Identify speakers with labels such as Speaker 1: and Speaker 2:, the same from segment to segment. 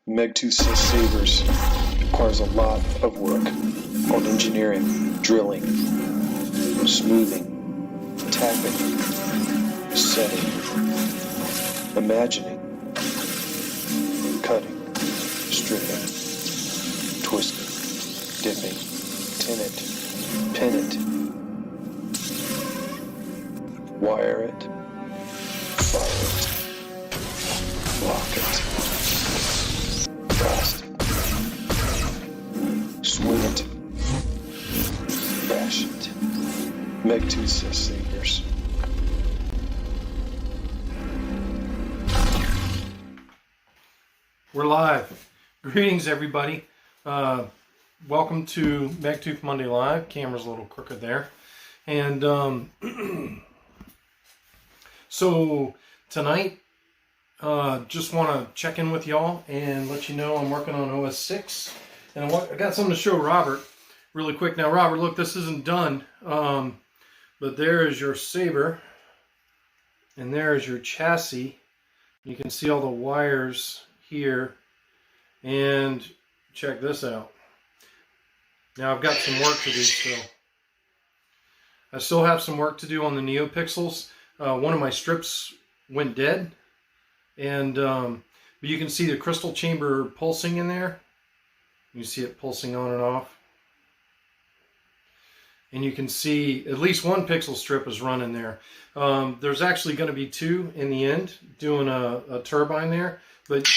Speaker 1: Megtooth Sabers requires a lot of work on engineering, drilling, smoothing, tapping, setting, imagining, cutting, stripping, twisting, dipping, tin it, pin it, wire it, fire it, lock it, blast it, swing it, bash it. Megtooth Sabers.
Speaker 2: We're live. Greetings, everybody. Welcome to Megtooth Monday Live. Camera's a little crooked there. And so tonight, just want to check in with y'all and let you know I'm working on OS 6. And I got something to show Robert really quick. Now, Robert, look, this isn't done. But there is your Saber. And there is your chassis. You can see all the wires here, and check this out. Now I've got some work to do still. I still have some work to do on the NeoPixels. One of my strips went dead, and but you can see the crystal chamber pulsing in there. You see it pulsing on and off. And you can see at least one pixel strip is running there. There's actually going to be two in the end, doing a turbine there. But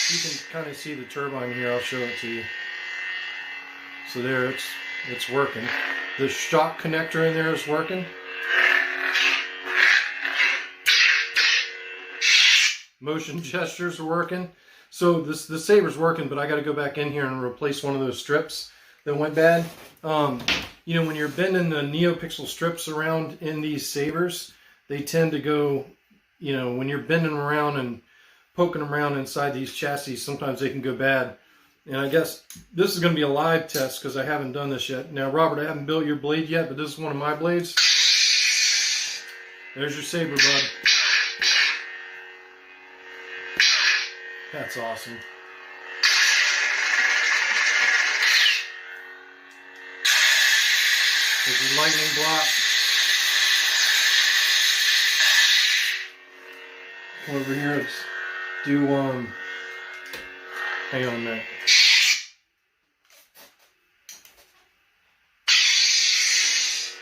Speaker 2: you can kind of see the turbine here. I'll show it to you. So there, it's working. The shock connector in there is working. Motion gestures are working. So the Saber's working, but I got to go back in here and replace one of those strips that went bad. You know, when you're bending the NeoPixel strips around in these Sabers, they tend to go, you know, when you're bending them around and poking them around inside these chassis, sometimes they can go bad. And I guess this is going to be a live test because I haven't done this yet. Now, Robert, I haven't built your blade yet, but this is one of my blades. There's your Saber, bud. That's awesome. There's your lightning block. Come over here. Let's do hang on a minute.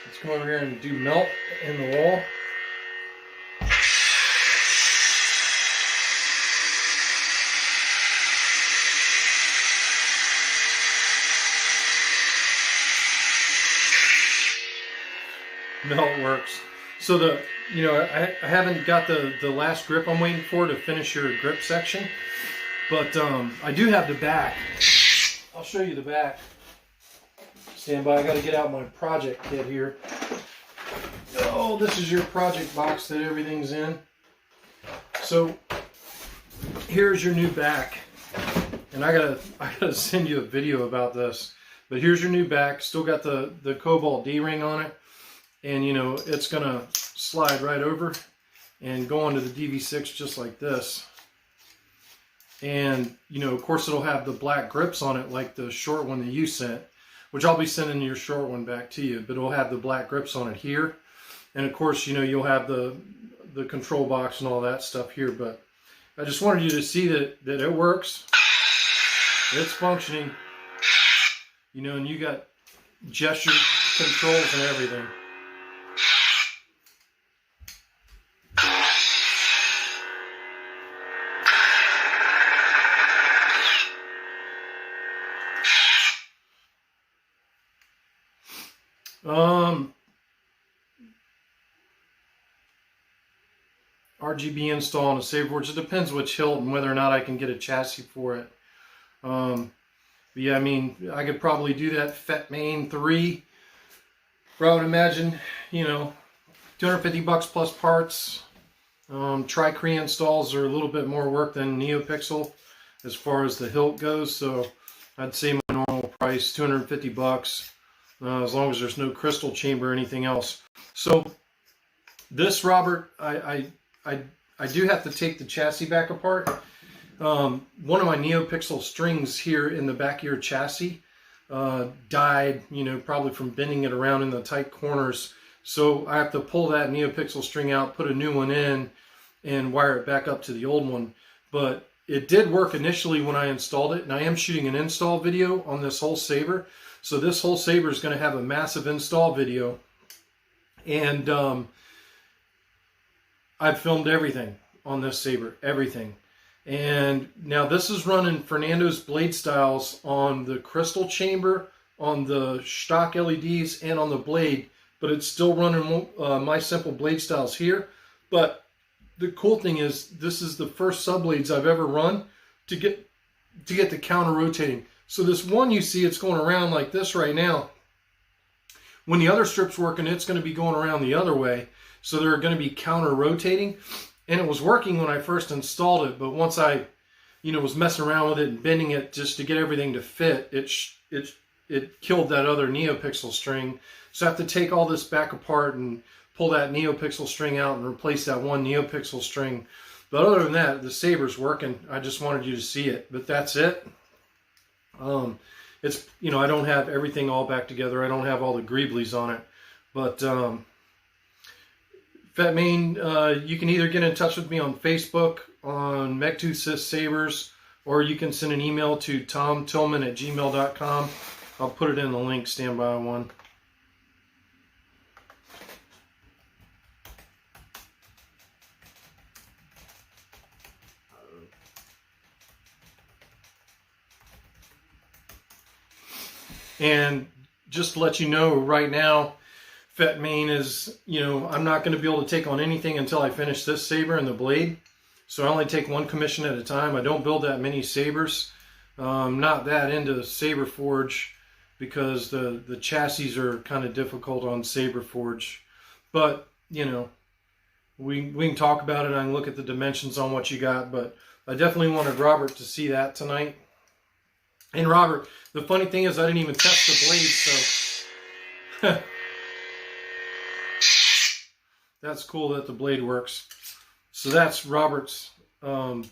Speaker 2: Let's come over here and do melt in the wall. Melt works. So I haven't got the last grip I'm waiting for to finish your grip section, but I do have the back. I'll show you the back. Stand by. I got to get out my project kit here. Oh, this is your project box that everything's in. So here's your new back, and I gotta send you a video about this. But here's your new back. Still got the Cobalt D-ring on it. And, you know, it's going to slide right over and go onto the DV6 just like this. And, you know, of course, it'll have the black grips on it like the short one that you sent, which I'll be sending your short one back to you. But it'll have the black grips on it here. And, of course, you know, you'll have the control box and all that stuff here. But I just wanted you to see that it works. It's functioning. You know, and you got gesture controls and everything. RGB install on a Saber board. It depends which hilt and whether or not I can get a chassis for it. But yeah, I mean, I could probably do that FET main 3. Where I would imagine, you know, $250 plus parts. Tri-Cree installs are a little bit more work than NeoPixel as far as the hilt goes. So I'd say my normal price, $250. As long as there's no crystal chamber or anything else. So this, Robert, I do have to take the chassis back apart. One of my NeoPixel strings here in the back of your chassis died, probably from bending it around in the tight corners. So I have to pull that NeoPixel string out, put a new one in, and wire it back up to the old one. But it did work initially when I installed it, and I am shooting an install video on this whole Saber. So this whole Saber is going to have a massive install video. And I've filmed everything on this Saber, everything. And now this is running Fernando's blade styles on the crystal chamber, on the stock LEDs, and on the blade. But it's still running my simple blade styles here. But the cool thing is, this is the first sub-blades I've ever run to get the counter rotating. So this one you see, it's going around like this right now. When the other strip's working, it's going to be going around the other way. So they're going to be counter rotating. And it was working when I first installed it, but once I, was messing around with it and bending it just to get everything to fit, it killed that other NeoPixel string. So I have to take all this back apart and pull that NeoPixel string out and replace that one NeoPixel string. But other than that, the Saber's working. I just wanted you to see it, but that's it. It's, I don't have everything all back together. I don't have all the greeblies on it, but Fat Main, you can either get in touch with me on Facebook, on Megtooth Sabers, or you can send an email to tomtillman@gmail.com. I'll put it in the link, standby one. And just to let you know right now, Fat Main is, I'm not going to be able to take on anything until I finish this Saber and the blade. So I only take one commission at a time. I don't build that many Sabers. I'm not that into Saber Forge because the chassis are kind of difficult on Saber Forge. But, we can talk about it. I can look at the dimensions on what you got. But I definitely wanted Robert to see that tonight. And Robert, the funny thing is I didn't even test the blade, so... That's cool that the blade works. So that's Robert's heavily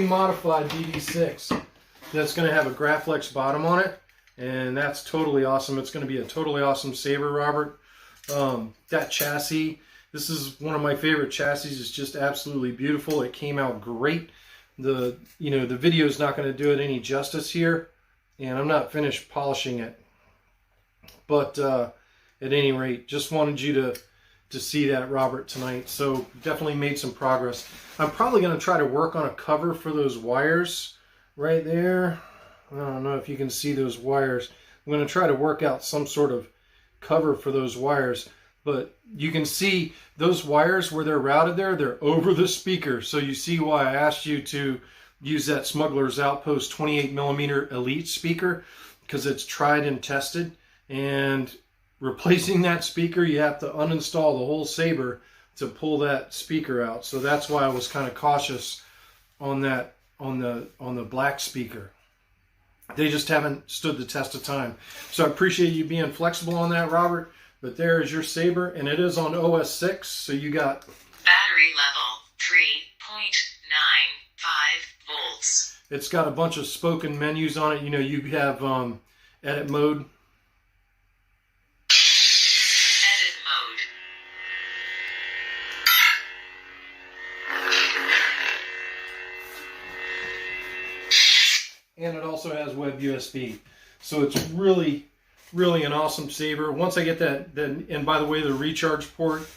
Speaker 2: modified DD6. That's going to have a Graflex bottom on it, and that's totally awesome. It's going to be a totally awesome Saber, Robert. That chassis, this is one of my favorite chassis. It's just absolutely beautiful. It came out great. The video is not going to do it any justice here, and I'm not finished polishing it. But at any rate, just wanted you to see that, Robert, tonight. So definitely made some progress. I'm probably going to try to work on a cover for those wires right there. I don't know if you can see those wires. I'm going to try to work out some sort of cover for those wires. But you can see those wires where they're routed there, they're over the speaker. So you see why I asked you to use that Smuggler's Outpost 28mm Elite speaker, because it's tried and tested. And replacing that speaker, you have to uninstall the whole Saber to pull that speaker out. So that's why I was kind of cautious on that, on the black speaker. They just haven't stood the test of time. So I appreciate you being flexible on that, Robert. But there is your Saber, and it is on OS 6. So you got
Speaker 3: battery level 3.95 volts.
Speaker 2: It's got a bunch of spoken menus on it. You have edit mode. And it also has web USB. So it's really, really an awesome Saber. Once I get that, and by the way, the recharge port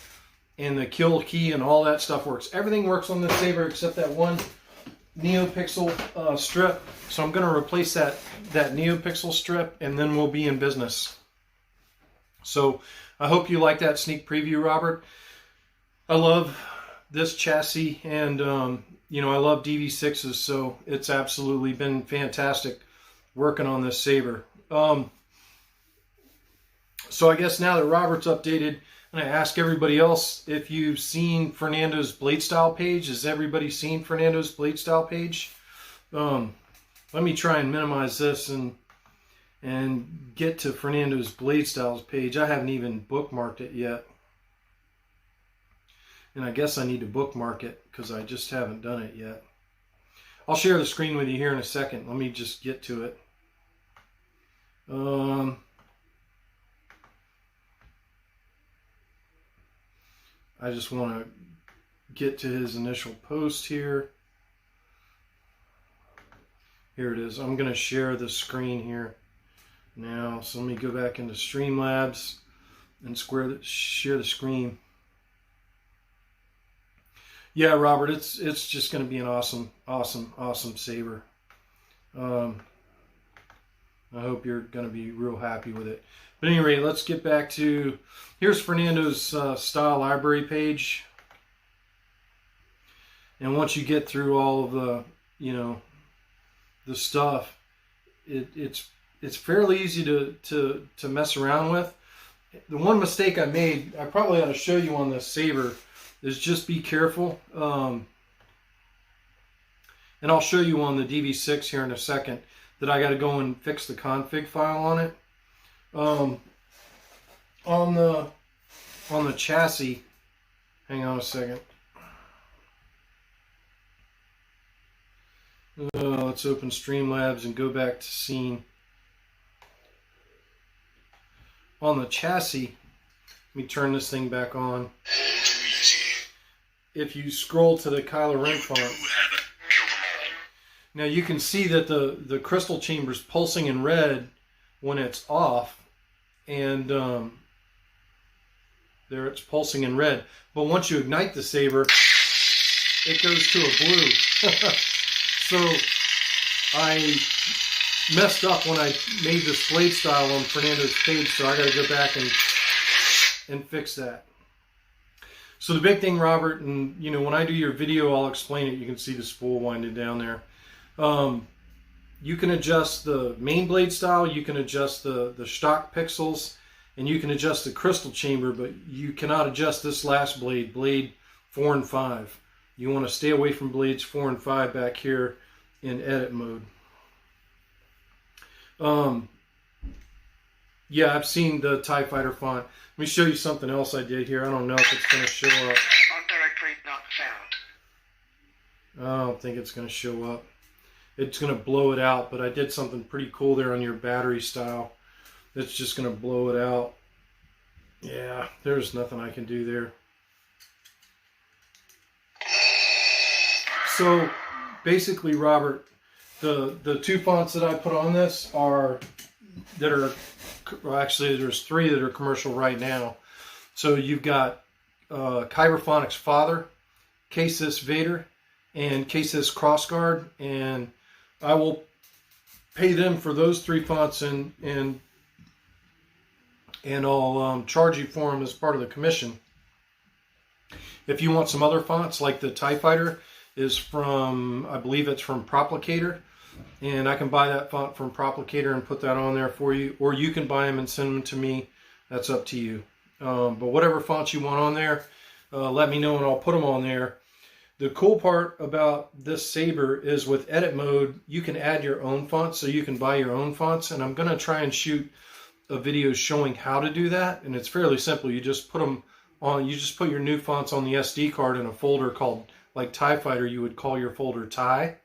Speaker 2: and the kill key and all that stuff works. Everything works on the Saber except that one NeoPixel strip. So I'm going to replace that NeoPixel strip, and then we'll be in business. So I hope you like that sneak preview, Robert. I love this chassis, and I love DV6s, so it's absolutely been fantastic working on this Saber. So I guess now that Robert's updated, and I ask everybody else if you've seen Fernando's blade style page. Has everybody seen Fernando's blade style page? Let me try and minimize this and get to Fernando's blade styles page. I haven't even bookmarked it yet. And I guess I need to bookmark it because I just haven't done it yet. I'll share the screen with you here in a second. Let me just get to it. I just want to get to his initial post here. Here it is. I'm going to share the screen here now. So let me go back into Streamlabs and share the screen. Yeah, Robert, it's just going to be an awesome saber. I hope you're going to be real happy with it. But anyway, let's get back to, here's Fernando's style library page. And once you get through all of the, the stuff, it's fairly easy to mess around with. The one mistake I made, I probably ought to show you on this saber, is just be careful. And I'll show you on the DV6 here in a second that I got to go and fix the config file on it. On the chassis, hang on a second. Let's open Streamlabs and go back to scene. On the chassis, let me turn this thing back on. If you scroll to the Kylo Ren font, now you can see that the crystal chamber is pulsing in red when it's off, and there it's pulsing in red. But once you ignite the saber, it goes to a blue. So I messed up when I made this blade style on Fernando's page, so I got to go back and fix that. So the big thing, Robert, and when I do your video, I'll explain it. You can see the spool winding down there. You can adjust the main blade style, you can adjust the stock pixels, and you can adjust the crystal chamber, but you cannot adjust this last blade, blade 4 and 5. You want to stay away from blades 4 and 5 back here in edit mode. Yeah, I've seen the TIE Fighter font. Let me show you something else I did here. I don't know if it's going to show up.
Speaker 3: On directory not found.
Speaker 2: I don't think it's going to show up. It's going to blow it out, but I did something pretty cool there on your battery style. It's just going to blow it out. Yeah, there's nothing I can do there. So basically, Robert, the two fonts that I put on this well, actually there's 3 that are commercial right now. So you've got Kyberphonics Father, Casis Vader, and Casis Crossguard, and I will pay them for those 3 fonts, and I'll charge you for them as part of the commission. If you want some other fonts, like the TIE Fighter is from, I believe it's from Proplicator, and I can buy that font from Proplicator and put that on there for you, or you can buy them and send them to me. That's up to you. But whatever fonts you want on there, let me know and I'll put them on there. The cool part about this saber is with edit mode, you can add your own fonts, so you can buy your own fonts, and I'm going to try and shoot a video showing how to do that, and it's fairly simple. You just put them on, you just put your new fonts on the SD card in a folder called, like TIE Fighter, you would call your folder TIE.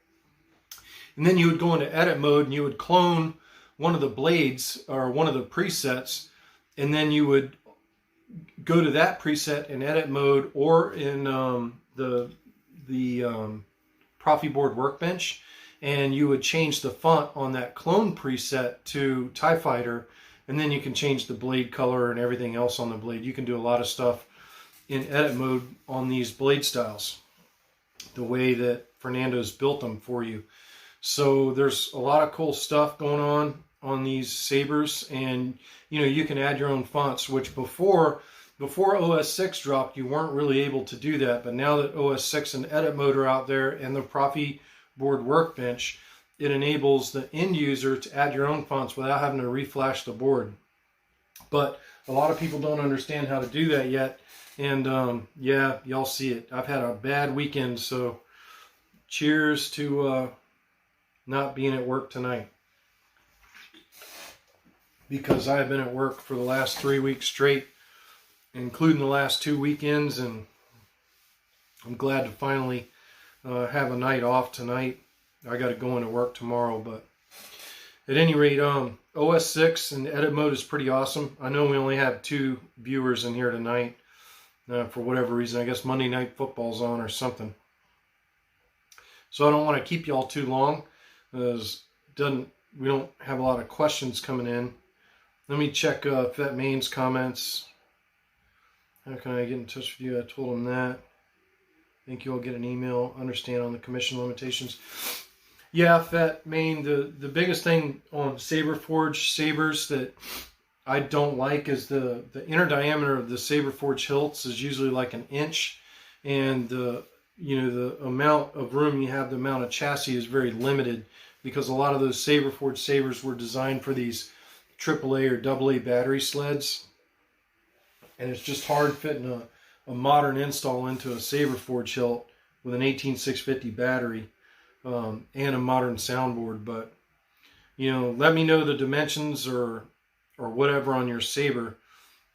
Speaker 2: And then you would go into edit mode and you would clone one of the blades or one of the presets, and then you would go to that preset in edit mode or in the Profi Board Workbench, and you would change the font on that clone preset to TIE Fighter, and then you can change the blade color and everything else on the blade. You can do a lot of stuff in edit mode on these blade styles, the way that Fernando's built them for you. So there's a lot of cool stuff going on these sabers, and you can add your own fonts, which before OS 6 dropped, you weren't really able to do that. But now that OS 6 and edit mode are out there and the Profi Board Workbench, it enables the end user to add your own fonts without having to reflash the board. But a lot of people don't understand how to do that yet. And yeah, y'all see it. I've had a bad weekend, so cheers to not being at work tonight, because I've been at work for the last 3 weeks straight, including the last 2 weekends, and I'm glad to finally have a night off tonight. I got to go into work tomorrow. But at any rate, OS 6 and edit mode is pretty awesome. I know we only have 2 viewers in here tonight for whatever reason. I guess Monday Night Football's on or something. So I don't want to keep y'all too long. We don't have a lot of questions coming in. Let me check Vet Main's comments. How can I get in touch with you? I told him that. I think you'll get an email. Understand on the commission limitations. Yeah, Vet Main. The biggest thing on Saber Forge Sabers that I don't like is the inner diameter of the Saber Forge hilts is usually like an inch, and the amount of room you have, the amount of chassis is very limited, because a lot of those Saber Forge Sabers were designed for these AAA or AA battery sleds, and it's just hard fitting a modern install into a Saber Forge hilt with an 18650 battery and a modern soundboard. But let me know the dimensions or whatever on your Saber,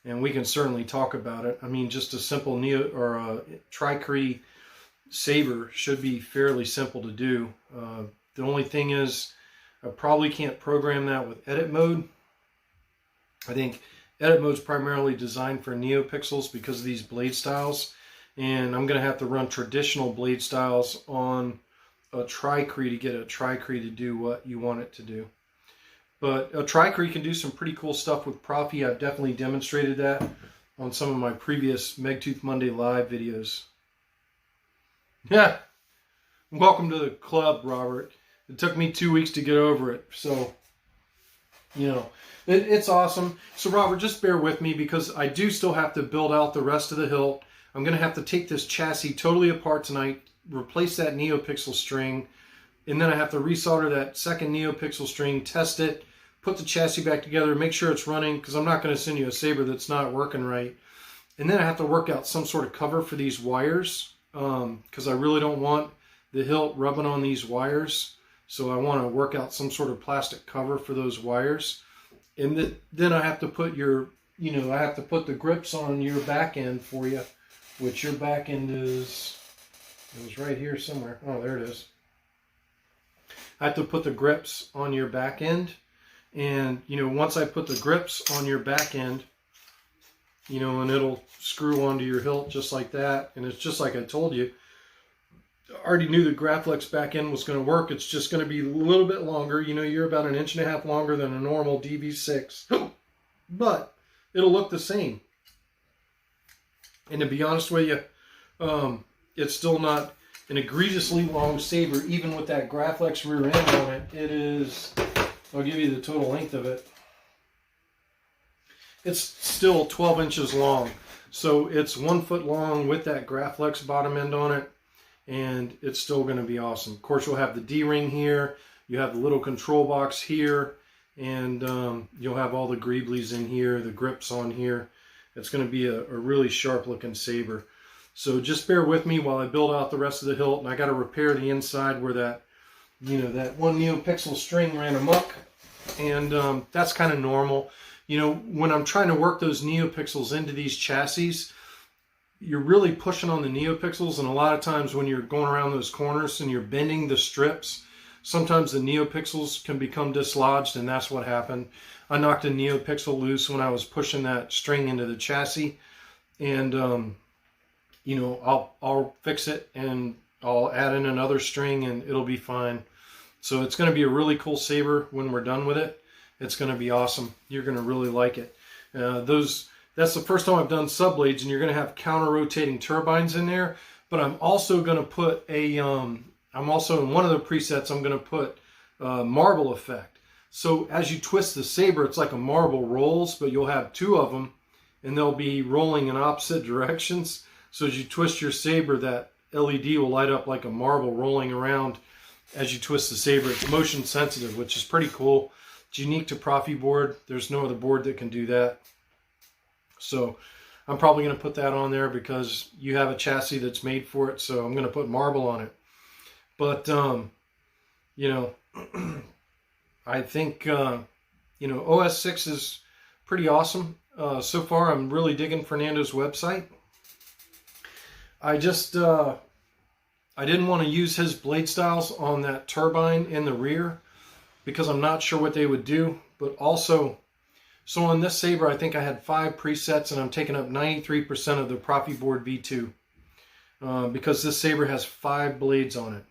Speaker 2: and we can certainly talk about it. I mean, just a simple Neo or a Tricree Saber should be fairly simple to do. The only thing is, I probably can't program that with edit mode. I think edit mode is primarily designed for NeoPixels because of these blade styles, and I'm going to have to run traditional blade styles on a Tricree to get a Tricree to do what you want it to do. But a Tricree can do some pretty cool stuff with Profi. I've definitely demonstrated that on some of my previous Megtooth Monday Live videos. Yeah, welcome to the club, Robert. It took me 2 weeks to get over it, so it's awesome. So Robert, just bear with me because I do still have to build out the rest of the hilt. I'm going to have to take this chassis totally apart tonight, replace that NeoPixel string, and then I have to resolder that second NeoPixel string, test it, put the chassis back together, make sure it's running, because I'm not going to send you a Saber that's not working right. And then I have to work out some sort of cover for these wires, because I really don't want the hilt rubbing on these wires. So I want to work out some sort of plastic cover for those wires. And then I have to put I have to put the grips on your back end for you, which your back end it was right here somewhere. Oh, there it is. I have to put the grips on your back end. And, once I put the grips on your back end, and it'll screw onto your hilt just like that. And it's just like I told you. I already knew the Graflex back end was going to work. It's just going to be a little bit longer. You're about 1.5 inches longer than a normal DV6. But it'll look the same. And to be honest with you, it's still not an egregiously long Saber, even with that Graflex rear end on it. It is, I'll give you the total length of it. It's still 12 inches long. So it's 1 foot long with that Graflex bottom end on it. And it's still going to be awesome. Of course, you'll have the D-ring here. You have the little control box here. And you'll have all the greeblies in here, the grips on here. It's going to be a really sharp looking Saber. So just bear with me while I build out the rest of the hilt. And I got to repair the inside where that, that one NeoPixel string ran amok. And that's kind of normal. When I'm trying to work those NeoPixels into these chassis, you're really pushing on the NeoPixels, and a lot of times when you're going around those corners and you're bending the strips, sometimes the NeoPixels can become dislodged, and that's what happened. I knocked a NeoPixel loose when I was pushing that string into the chassis, and I'll fix it and I'll add in another string and it'll be fine. So it's going to be a really cool Saber when we're done with it. It's going to be awesome. You're going to really like it. That's the first time I've done subblades, and you're going to have counter-rotating turbines in there. But I'm also going to put I'm also in one of the presets, I'm going to put marble effect. So as you twist the Saber, it's like a marble rolls, but you'll have 2 of them, and they'll be rolling in opposite directions. So as you twist your Saber, that LED will light up like a marble rolling around as you twist the Saber. It's motion sensitive, which is pretty cool. It's unique to Profi board. There's no other board that can do that. So I'm probably going to put that on there because you have a chassis that's made for it. So I'm going to put marble on it. But, I think, OS 6 is pretty awesome. So far, I'm really digging Fernando's website. I I didn't want to use his blade styles on that turbine in the rear because I'm not sure what they would do. But also, so on this Saber, I think I had 5 presets, and I'm taking up 93% of the Profi board V2 because this Saber has 5 blades on it.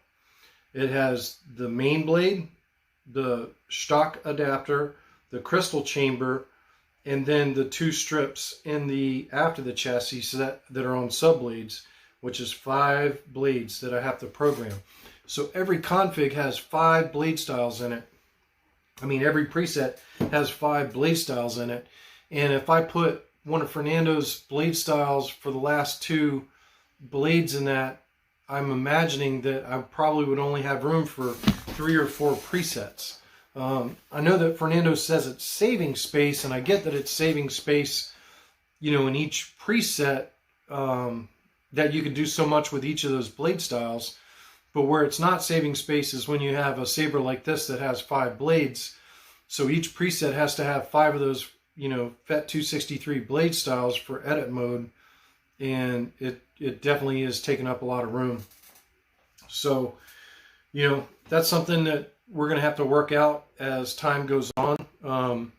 Speaker 2: It has the main blade, the stock adapter, the crystal chamber, and then the 2 strips in the after the chassis that are on sub blades, which is 5 blades that I have to program. So every config has 5 blade styles in it. I mean, every preset has 5 blade styles in it. And if I put one of Fernando's blade styles for the last 2 blades in that, I'm imagining that I probably would only have room for 3 or 4 presets. I know that Fernando says it's saving space, and I get that it's saving space, you know, in each preset, that you can do so much with each of those blade styles. But where it's not saving space is when you have a Saber like this that has 5 blades. So each preset has to have 5 of those, you know, FET 263 blade styles for edit mode. And it definitely is taking up a lot of room. So, you know, that's something that we're going to have to work out as time goes on.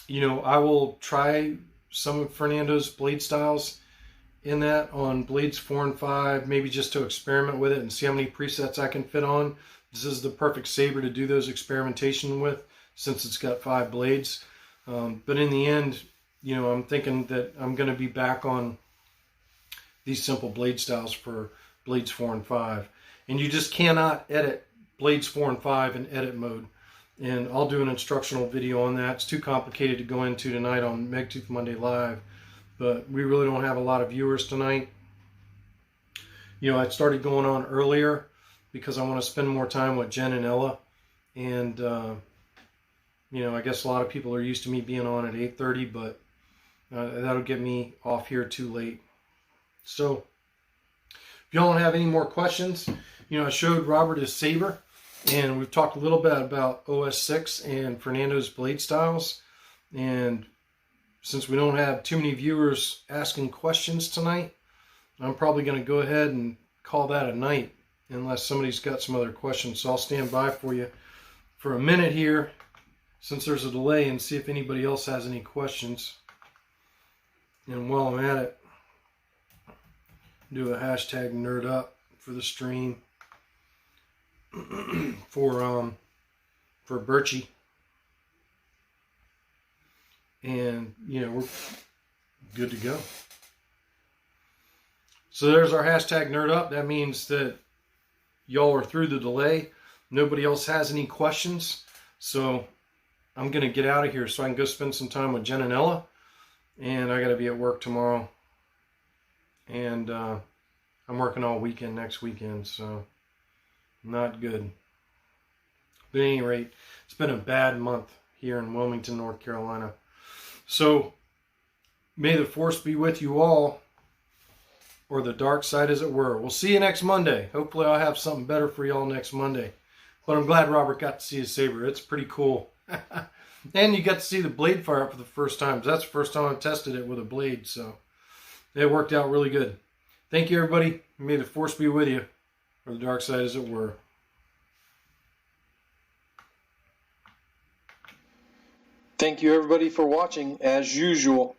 Speaker 2: You know, I will try some of Fernando's blade styles in that on blades 4 and 5, maybe just to experiment with it and see how many presets I can fit on. This is the perfect Saber to do those experimentation with, since it's got 5 blades. But in the end, you know, I'm thinking that I'm going to be back on these simple blade styles for blades 4 and 5. And you just cannot edit blades 4 and 5 in edit mode. And I'll do an instructional video on that. It's too complicated to go into tonight on Megtooth Monday Live. But we really don't have a lot of viewers tonight. You know, I started going on earlier because I want to spend more time with Jen and Ella. And, you know, I guess a lot of people are used to me being on at 8:30, but that'll get me off here too late. So, if y'all don't have any more questions, you know, I showed Robert his Saber, and we've talked a little bit about OS 6 and Fernando's blade styles. And since we don't have too many viewers asking questions tonight, I'm probably going to go ahead and call that a night unless somebody's got some other questions. So I'll stand by for you for a minute here since there's a delay and see if anybody else has any questions. And while I'm at it, do a hashtag nerd up for the stream for Birchie. And, you know, we're good to go. So there's our hashtag nerd up. That means that y'all are through the delay. Nobody else has any questions. So I'm going to get out of here so I can go spend some time with Jen and Ella. And I got to be at work tomorrow. And I'm working all weekend next weekend. So not good. But at any rate, it's been a bad month here in Wilmington, North Carolina. So, may the force be with you all, or the dark side as it were. We'll see you next Monday. Hopefully I'll have something better for y'all next Monday. But I'm glad Robert got to see his Saber. It's pretty cool. And you got to see the blade fire up for the first time. That's the first time I've tested it with a blade, so it worked out really good. Thank you, everybody. May the force be with you, or the dark side as it were.
Speaker 1: Thank you, everybody, for watching, as usual.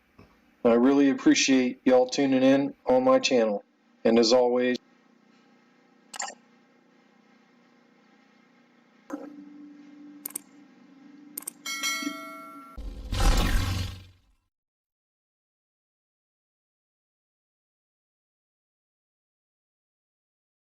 Speaker 1: I really appreciate y'all tuning in on my channel. And as always,